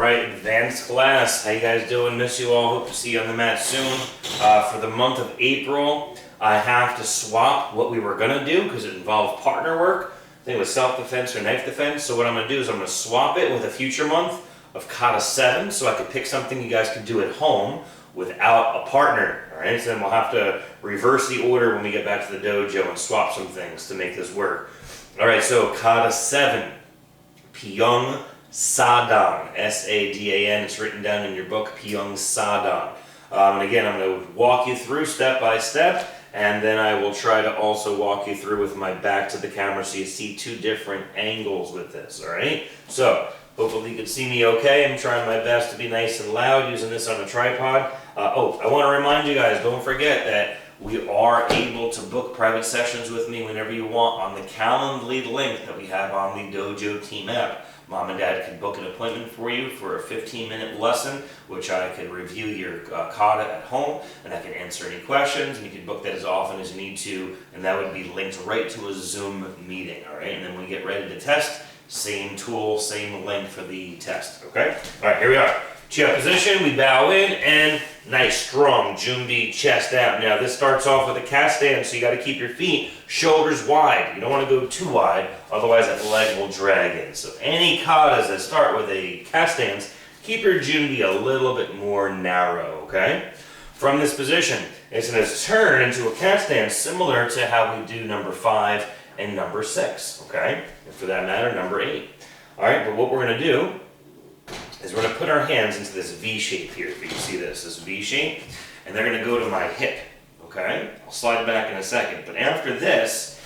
Alright, advanced class. How you guys doing? Miss you all. Hope to see you on the mat soon. For the month of April, I have to swap what we were going to do because it involved partner work. I think it was self-defense or knife defense. So what I'm going to do is I'm going to swap it with a future month of Kata 7 so I could pick something you guys could do at home without a partner. Alright, so then we'll have to reverse the order when we get back to the dojo and swap some things to make this work. Alright, so Kata 7, Pyung Sadan, S-A-D-A-N, it's written down in your book, Pyung Sadan. And again, I'm going to walk you through step by step, and then I will try to also walk you through with my back to the camera so you see two different angles with this, alright? So, hopefully you can see me okay. I'm trying my best to be nice and loud using this on a tripod. I want to remind you guys, don't forget that we are able to book private sessions with me whenever you want on the Calendly link that we have on the Dojo Team app. Mom and Dad can book an appointment for you for a 15-minute lesson, which I can review your kata at home, and I can answer any questions, and you can book that as often as you need to, and that would be linked right to a Zoom meeting, all right? And then when we get ready to test, same tool, same link for the test, okay? All right, here we are. Chia position, we bow in, and nice, strong, Jumbi, chest out. Now, this starts off with a cast stand, so you got to keep your feet shoulders wide. You don't want to go too wide, otherwise that leg will drag in. So any katas that start with a cast stance, keep your Jumbi a little bit more narrow, okay? From this position, it's going to turn into a cast stance similar to how we do number 5 and number 6, okay? And for that matter, number 8. All right, but what we're going to do is we're going to put our hands into this V shape here, if you can see this V shape, and they're going to go to my hip, okay? I'll slide back in a second, but after this,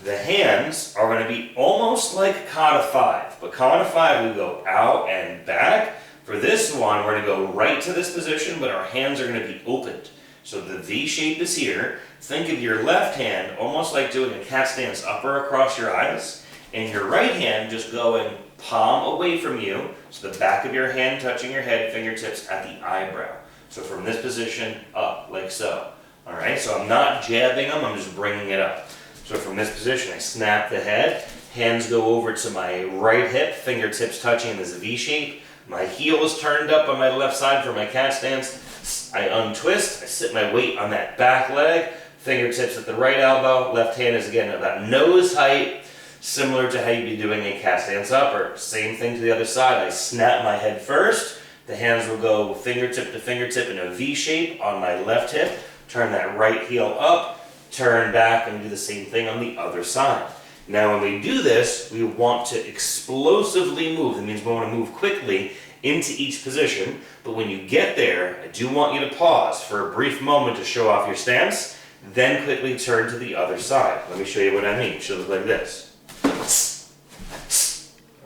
the hands are going to be almost like Kata 5, but Kata 5 we go out and back. For this one, we're going to go right to this position, but our hands are going to be opened. So the V shape is here. Think of your left hand almost like doing a cat stance upper across your eyes, and your right hand just going palm away from you, so the back of your hand touching your head, fingertips at the eyebrow. So from this position, up, like so. Alright, so I'm not jabbing them, I'm just bringing it up. So from this position, I snap the head, hands go over to my right hip, fingertips touching this V shape. My heel is turned up on my left side for my cat stance. I untwist, I sit my weight on that back leg, fingertips at the right elbow, left hand is again about nose height, similar to how you'd be doing a cat stance upper. Same thing to the other side. I snap my head first. The hands will go fingertip to fingertip in a V shape on my left hip. Turn that right heel up, turn back, and do the same thing on the other side. Now when we do this, we want to explosively move. That means we want to move quickly into each position. But when you get there, I do want you to pause for a brief moment to show off your stance, then quickly turn to the other side. Let me show you what I mean. It should look like this.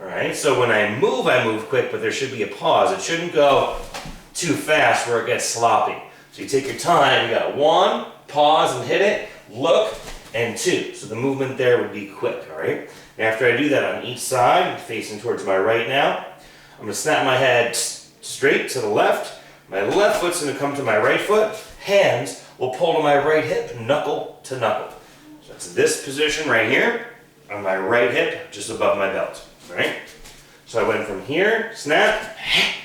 Alright, so when I move quick, but there should be a pause. It shouldn't go too fast where it gets sloppy. So you take your time, you got 1, pause and hit it, look, and 2. So the movement there would be quick, alright? After I do that on each side, I'm facing towards my right now, I'm going to snap my head straight to the left. My left foot's going to come to my right foot. Hands will pull to my right hip, knuckle to knuckle. So that's this position right here on my right hip, just above my belt. Alright? So I went from here, snap,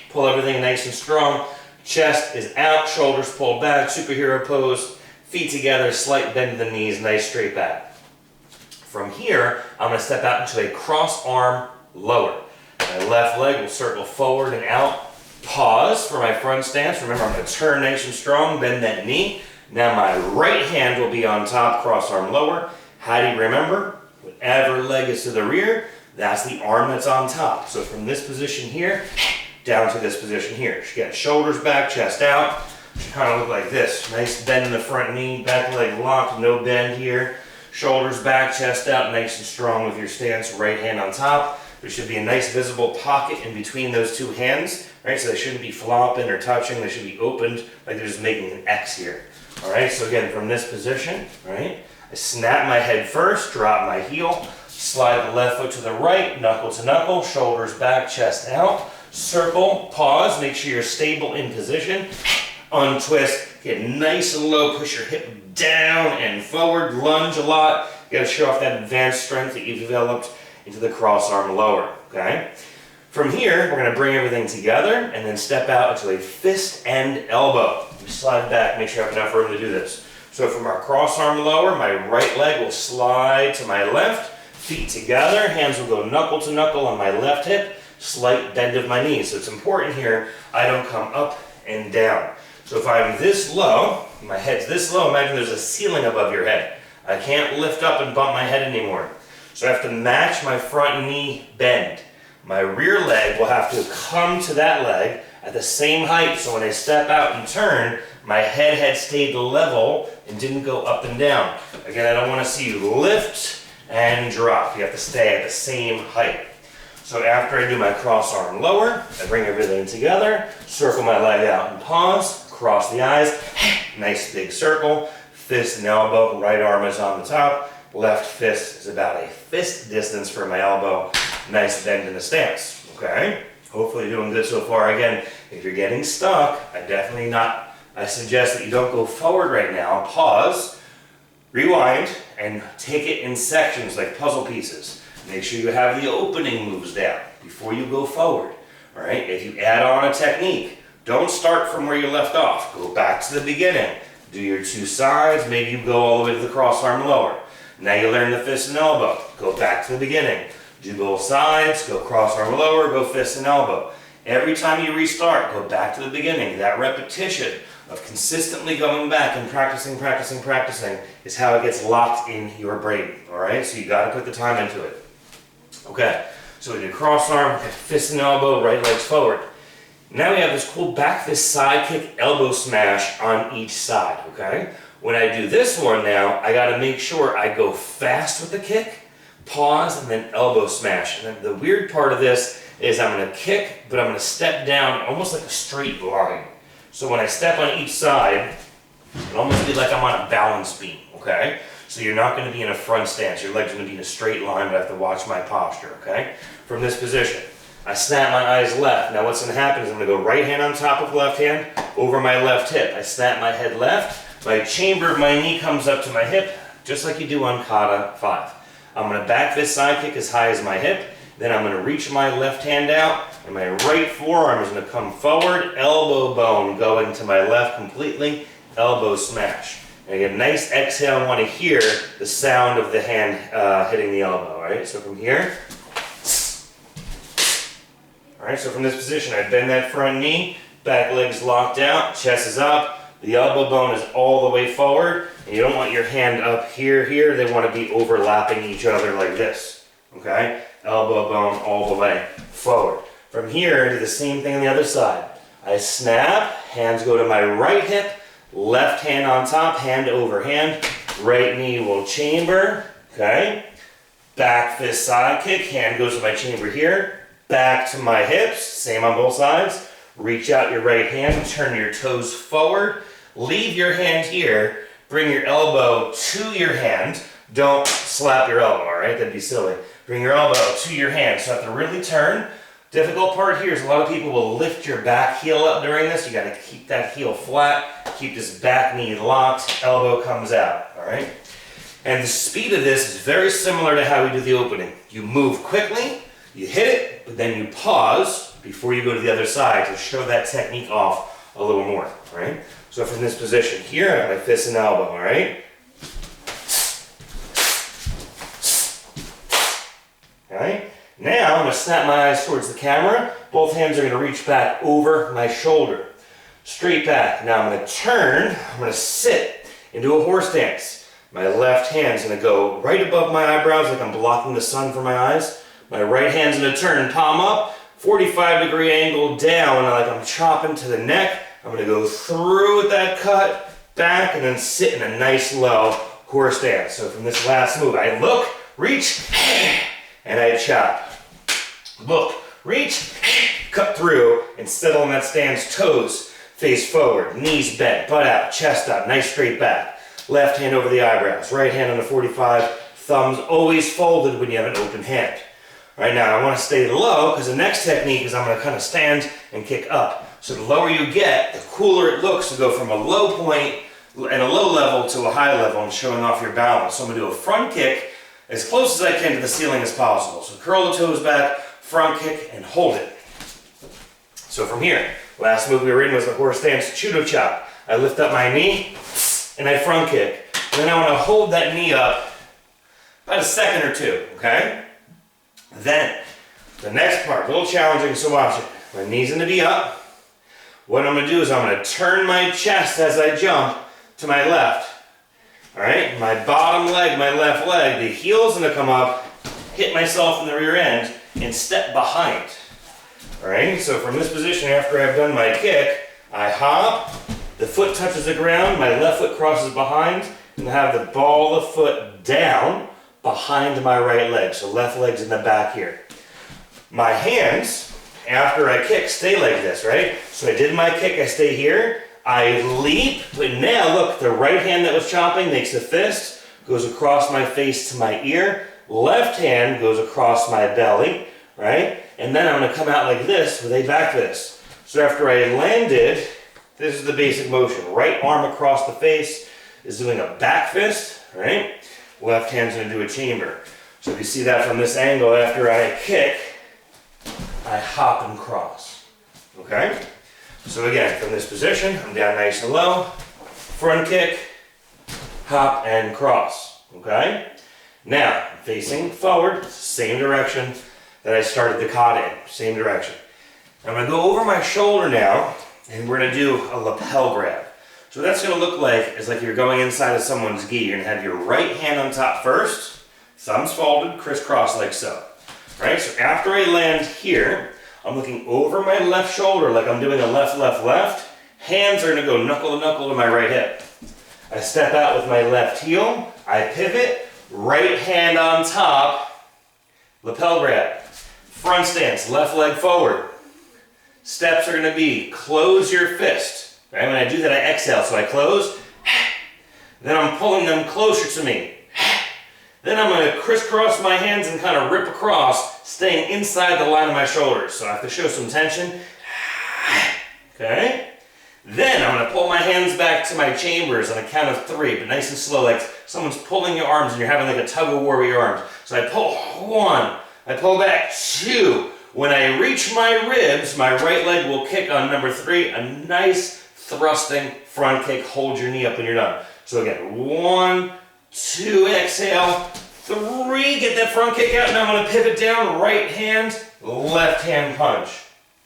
pull everything nice and strong. Chest is out, shoulders pulled back, superhero pose, feet together, slight bend in the knees, nice straight back. From here, I'm going to step out into a cross arm lower. My left leg will circle forward and out. Pause for my front stance. Remember, I'm going to turn nice and strong, bend that knee. Now my right hand will be on top, cross arm lower. How do you remember? Whatever leg is to the rear, that's the arm that's on top. So from this position here, down to this position here. Again, shoulders back, chest out. Should kind of look like this. Nice bend in the front knee, back leg locked, no bend here. Shoulders back, chest out, nice and strong with your stance, right hand on top. There should be a nice visible pocket in between those two hands, right? So they shouldn't be flopping or touching. They should be opened like they're just making an X here. All right, so again, from this position, right? I snap my head first, drop my heel, slide the left foot to the right, knuckle to knuckle, shoulders back, chest out, circle, pause, make sure you're stable in position, untwist, get nice and low, push your hip down and forward, lunge a lot. You gotta show off that advanced strength that you've developed into the cross arm lower, okay? From here, we're gonna bring everything together and then step out into a fist and elbow. Let me slide back, make sure I have enough room to do this. So from our cross arm lower, my right leg will slide to my left, feet together, hands will go knuckle to knuckle on my left hip, slight bend of my knees. So it's important here, I don't come up and down. So if I'm this low, my head's this low, imagine there's a ceiling above your head. I can't lift up and bump my head anymore. So I have to match my front knee bend. My rear leg will have to come to that leg at the same height, so when I step out and turn, my head had stayed level and didn't go up and down. Again, I don't want to see you lift and drop. You have to stay at the same height. So after I do my cross arm lower, I bring everything together, circle my leg out and pause, cross the eyes, nice big circle, fist and elbow, right arm is on the top, left fist is about a fist distance from my elbow, nice bend in the stance, okay? Hopefully you're doing good so far. Again, if you're getting stuck, I suggest that you don't go forward right now, pause, rewind, and take it in sections like puzzle pieces. Make sure you have the opening moves down before you go forward, all right? If you add on a technique, don't start from where you left off. Go back to the beginning. Do your two sides, maybe you go all the way to the cross arm lower. Now you learn the fist and elbow. Go back to the beginning. Do both sides, go cross arm lower, go fist and elbow. Every time you restart, go back to the beginning. That repetition of consistently going back and practicing is how it gets locked in your brain, all right? So you gotta put the time into it. Okay, so we did cross arm, fist and elbow, right legs forward. Now we have this cool back fist side kick elbow smash on each side, okay? When I do this one now, I gotta make sure I go fast with the kick, pause, and then elbow smash. And then the weird part of this is I'm gonna kick, but I'm gonna step down almost like a straight line. So when I step on each side, it'll almost be like I'm on a balance beam, okay? So you're not gonna be in a front stance. Your leg's gonna be in a straight line, but I have to watch my posture, okay? From this position, I snap my eyes left. Now what's gonna happen is I'm gonna go right hand on top of left hand, over my left hip. I snap my head left, my chamber of my knee comes up to my hip, just like you do on Kata 5. I'm gonna back this side kick as high as my hip, then I'm gonna reach my left hand out, and my right forearm is gonna come forward, elbow bone going to my left completely, elbow smash. And again, nice exhale, I wanna hear the sound of the hand hitting the elbow, all right? So from here, all right, so from this position, I bend that front knee, back leg's locked out, chest is up, the elbow bone is all the way forward, and you don't want your hand up here, they want to be overlapping each other like this, okay? Elbow bone all the way forward. From here, I do the same thing on the other side. I snap, hands go to my right hip, left hand on top, hand over hand, right knee will chamber, okay? Back fist side kick, hand goes to my chamber here, back to my hips, same on both sides. Reach out your right hand, turn your toes forward, leave your hand here, bring your elbow to your hand. Don't slap your elbow, all right? That'd be silly. Bring your elbow to your hand. So you have to really turn. Difficult part here is a lot of people will lift your back heel up during this. You gotta keep that heel flat, keep this back knee locked, elbow comes out, all right? And the speed of this is very similar to how we do the opening. You move quickly, you hit it, but then you pause before you go to the other side to show that technique off a little more, all right? So from this position here, I have my fist and elbow, all right? All right? Now I'm gonna snap my eyes towards the camera. Both hands are gonna reach back over my shoulder. Straight back. Now I'm gonna turn, I'm gonna sit into a horse stance. My left hand's gonna go right above my eyebrows like I'm blocking the sun from my eyes. My right hand's gonna turn, palm up, 45-degree angle down, like I'm chopping to the neck. I'm gonna go through with that cut, back, and then sit in a nice low horse stance. So from this last move, I look, reach, and I chop. Look, reach, cut through, and settle in that stance, toes face forward, knees bent, butt out, chest up, nice straight back. Left hand over the eyebrows, right hand on the 45, thumbs always folded when you have an open hand. Right now, I want to stay low because the next technique is I'm going to kind of stand and kick up. So the lower you get, the cooler it looks to go from a low point and a low level to a high level and showing off your balance. So I'm going to do a front kick as close as I can to the ceiling as possible. So curl the toes back, front kick, and hold it. So from here, last move we were in was the horse stance judo chop. I lift up my knee and I front kick. And then I want to hold that knee up about a second or two, okay? Then, the next part, a little challenging, so watch it. My knee's gonna be up. What I'm gonna do is I'm gonna turn my chest as I jump to my left. All right, my bottom leg, my left leg, the heel's gonna come up, hit myself in the rear end, and step behind. All right, so from this position, after I've done my kick, I hop, the foot touches the ground, my left foot crosses behind, and I have the ball of the foot down behind my right leg. So left leg's in the back here. My hands, after I kick, stay like this, right? So I did my kick, I stay here, I leap, but now look, the right hand that was chopping makes a fist, goes across my face to my ear, left hand goes across my belly, right? And then I'm gonna come out like this with a back fist. So after I landed, this is the basic motion. Right arm across the face is doing a back fist, right? Left hand's gonna do a chamber. So if you see that from this angle, after I kick, I hop and cross, okay? So again, from this position, I'm down nice and low, front kick, hop and cross, okay? Now, facing forward, same direction that I started the kata in, same direction. I'm gonna go over my shoulder now, and we're gonna do a lapel grab. So what that's gonna look like is like you're going inside of someone's gi. You're gonna have your right hand on top first, thumbs folded, crisscross like so. Right, so after I land here, I'm looking over my left shoulder like I'm doing a left, left, left. Hands are gonna go knuckle to knuckle to my right hip. I step out with my left heel, I pivot, right hand on top, lapel grab. Front stance, left leg forward. Steps are gonna be, close your fist. Right, when I do that, I exhale, so I close. Then I'm pulling them closer to me. Then I'm going to crisscross my hands and kind of rip across, staying inside the line of my shoulders. So I have to show some tension. Okay? Then I'm going to pull my hands back to my chambers on a count of 3, but nice and slow, like someone's pulling your arms and you're having like a tug of war with your arms. So I pull 1, I pull back 2. When I reach my ribs, my right leg will kick on number 3, a nice thrusting front kick. Hold your knee up when you're done. So again, 1, 2, exhale, 3, get that front kick out. Now I'm going to pivot down, right hand, left hand punch.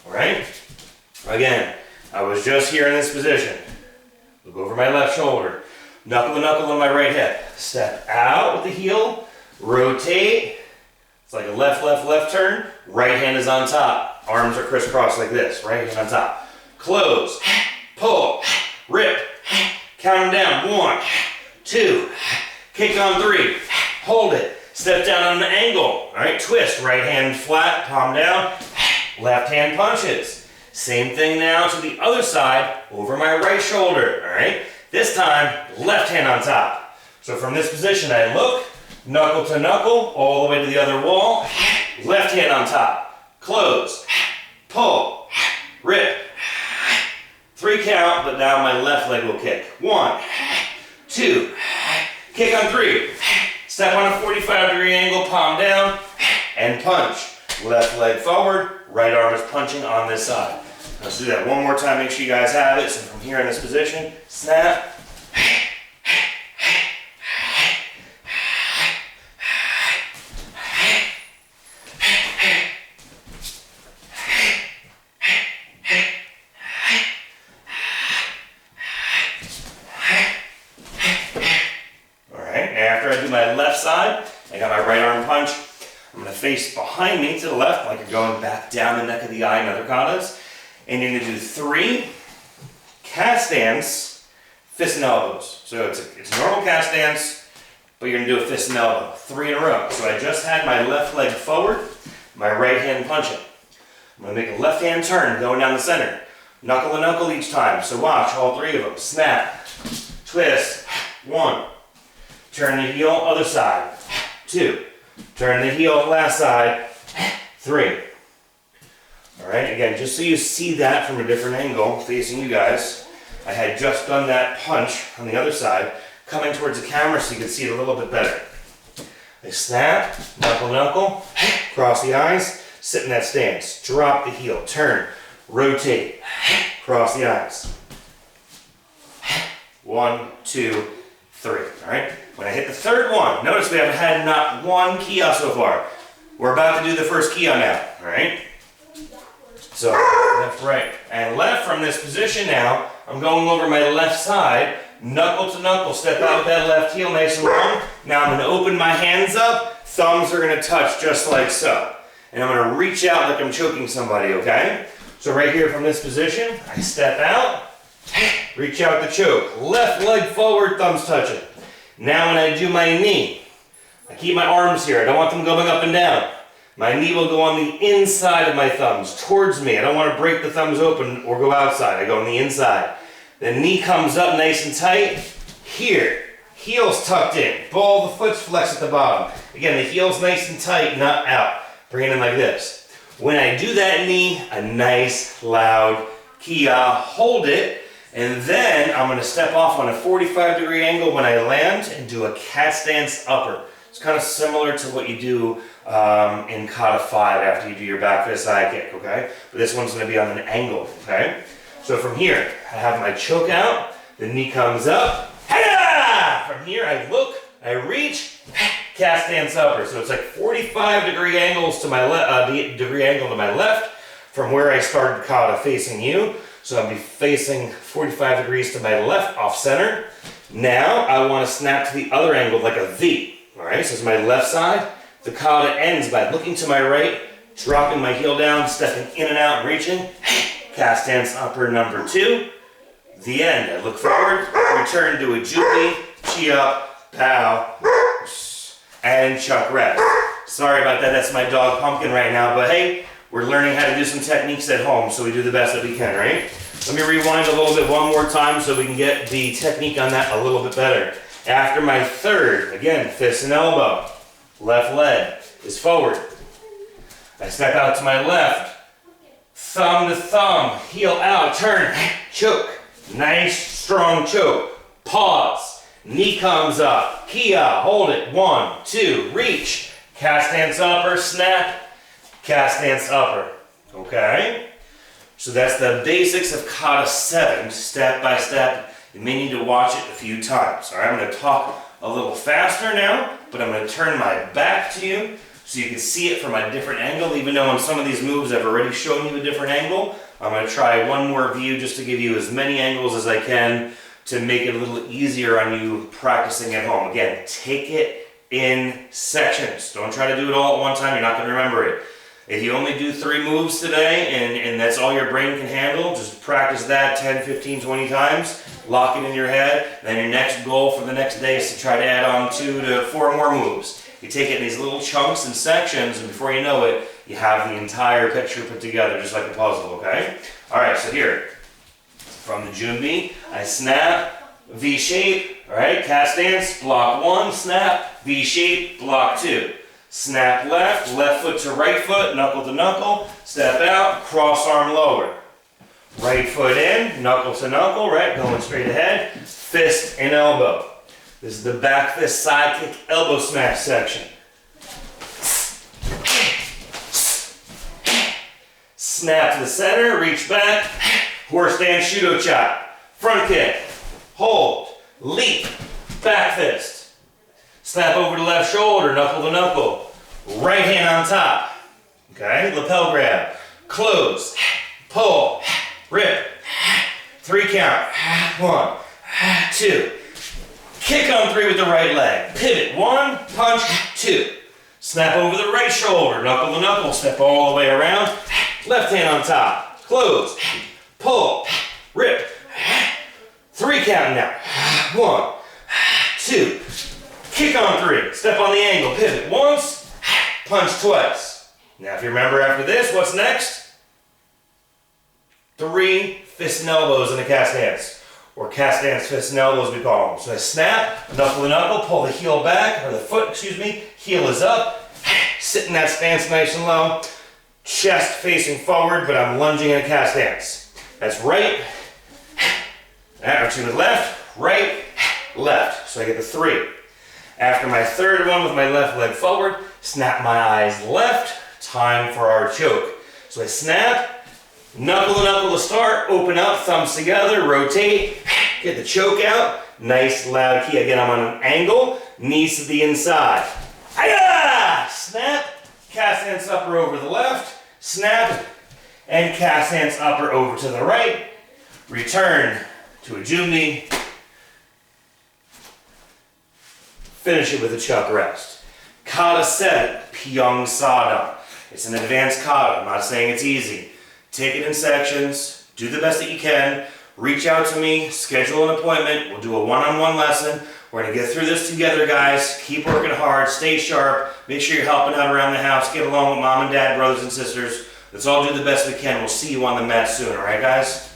All right? Again, I was just here in this position. Look over my left shoulder, knuckle to knuckle on my right hip. Step out with the heel, rotate. It's like a left, left, left turn. Right hand is on top. Arms are crisscrossed like this. Right hand on top. Close, pull, rip, count them down. 1, 2, kick on 3, hold it, step down on an angle, all right, twist, right hand flat, palm down, left hand punches. Same thing now to the other side, over my right shoulder, all right? This time, left hand on top. So from this position, I look, knuckle to knuckle, all the way to the other wall, left hand on top, close, pull, rip, 3 count, but now my left leg will kick. 1, 2, kick on 3, step on a 45-degree angle, palm down, and punch. Left leg forward, right arm is punching on this side. Let's do that one more time, make sure you guys have it. So from here in this position, snap, my left side, I got my right arm punch. I'm going to face behind me to the left like you're going back down the neck of the eye in other katas. And you're going to do 3 cat stance, fist and elbows. So it's a normal cat stance, but you're going to do a fist and elbow, 3 in a row. So I just had my left leg forward, my right hand punching. I'm going to make a left hand turn going down the center. Knuckle to knuckle each time. So watch all 3 of them. Snap, twist, 1. Turn the heel, other side, 2. Turn the heel, last side, 3. All right, again, just so you see that from a different angle, facing you guys, I had just done that punch on the other side, coming towards the camera so you can see it a little bit better. I snap, knuckle, knuckle, cross the eyes, Sit in that stance. Drop the heel. Turn. Rotate. Cross the eyes. 1, 2, 3. All right? When I hit the third one, notice we haven't had not one Kia so far. We're about to do the first Kia now. All right? So, left, right, and left from this position now. I'm going over my left side. Knuckle to knuckle. Step out with that left heel nice and long. Now I'm going to open my hands up. Thumbs are going to touch just like so. And I'm going to reach out like I'm choking somebody, okay? So right here from this position, I step out. Reach out to choke. Left leg forward, thumbs touching. Now when I do my knee, I keep my arms here. I don't want them going up and down. My knee will go on the inside of my thumbs, towards me. I don't want to break the thumbs open or go outside. I go on the inside. The knee comes up nice and tight. Here, heels tucked in. Ball of the foot's flexed at the bottom. Again, the heel's nice and tight, not out. Bring it in like this. When I do that knee, a nice, loud Kia. Hold it. And then I'm going to step off on a 45-degree angle when I land and do a cat stance upper. It's kind of similar to what you do in Kata 5 after you do your back fist side kick, okay? But this one's going to be on an angle, okay? So from here, I have my choke out, the knee comes up, ha-da! From here, I look, I reach, cat stance upper. So it's like 45-degree angles to my degree angle to my left from where I started Kata facing you. So I'll be facing 45 degrees to my left, off center. Now I want to snap to the other angle like a V. All right, so it's my left side. The Kata ends by looking to my right, dropping my heel down, stepping in and out and reaching. Cat stance upper number 2. The end. I look forward, return to a jupi, chi up, pow, and chuck rest. Sorry about that, that's my dog Pumpkin right now, but hey, we're learning how to do some techniques at home, so we do the best that we can, right? Let me rewind a little bit one more time so we can get the technique on that a little bit better. After my third, again, fist and elbow, left leg is forward. I step out to my left, thumb to thumb, heel out, turn, choke. Nice, strong choke. Pause, knee comes up, Kia, hold it, 1, 2, reach. Cat stance upper, snap. Cat stance upper, okay? So that's the basics of Kata 7, step by step. You may need to watch it a few times. All right, I'm going to talk a little faster now, but I'm going to turn my back to you so you can see it from a different angle. Even though on some of these moves I've already shown you a different angle, I'm going to try one more view just to give you as many angles as I can to make it a little easier on you practicing at home. Again, take it in sections. Don't try to do it all at one time. You're not going to remember it. If you only do 3 moves today and that's all your brain can handle, just practice that 10, 15, 20 times, lock it in your head, then your next goal for the next day is to try to add on 2 to 4 more moves. You take it in these little chunks and sections, and before you know it, you have the entire picture put together just like a puzzle, okay? Alright, so here, from the Junbi, I snap, V shape, alright, cat stance, block 1, snap, V shape, block 2. Snap left, left foot to right foot, knuckle to knuckle, step out, cross arm lower. Right foot in, knuckle to knuckle, right, going straight ahead, fist and elbow. This is the back fist side kick elbow smash section. Snap to the center, reach back, horse stance shudo chop. Front kick, hold, leap, back fist. Snap over to left shoulder, knuckle to knuckle. Right hand on top. Okay, lapel grab. Close, pull, rip. 3 count. 1, 2. Kick on 3 with the right leg. Pivot, 1, punch, 2. Snap over the right shoulder, knuckle to knuckle. Step all the way around. Left hand on top. Close, pull, rip. 3 count now. 1, 2. Kick on 3, step on the angle, pivot once, punch twice. Now if you remember after this, what's next? 3 fists and elbows in a cat stance, or cat stance fists and elbows we call them. So I snap, knuckle to knuckle, pull the heel back, or the foot, excuse me, heel is up, sit in that stance nice and low, chest facing forward, but I'm lunging in a cat stance. That's right, or to the left, right, left. So I get the 3. After my third one with my left leg forward, snap my eyes left time for our choke. So I snap, knuckle to knuckle to start, open up, thumbs together, rotate, get the choke out. Nice loud key. Again, I'm on an angle, knees to the inside. Hiya! Snap, cast hands upper over the left, snap, and cast hands upper over to the right. Return to a jumni. Finish it with a chuck rest. Kata 7, Pyung Sadam. It's an advanced kata. I'm not saying it's easy. Take it in sections. Do the best that you can. Reach out to me. Schedule an appointment. We'll do a one-on-one lesson. We're going to get through this together, guys. Keep working hard. Stay sharp. Make sure you're helping out around the house. Get along with mom and dad, brothers and sisters. Let's all do the best we can. We'll see you on the mat soon. All right, guys?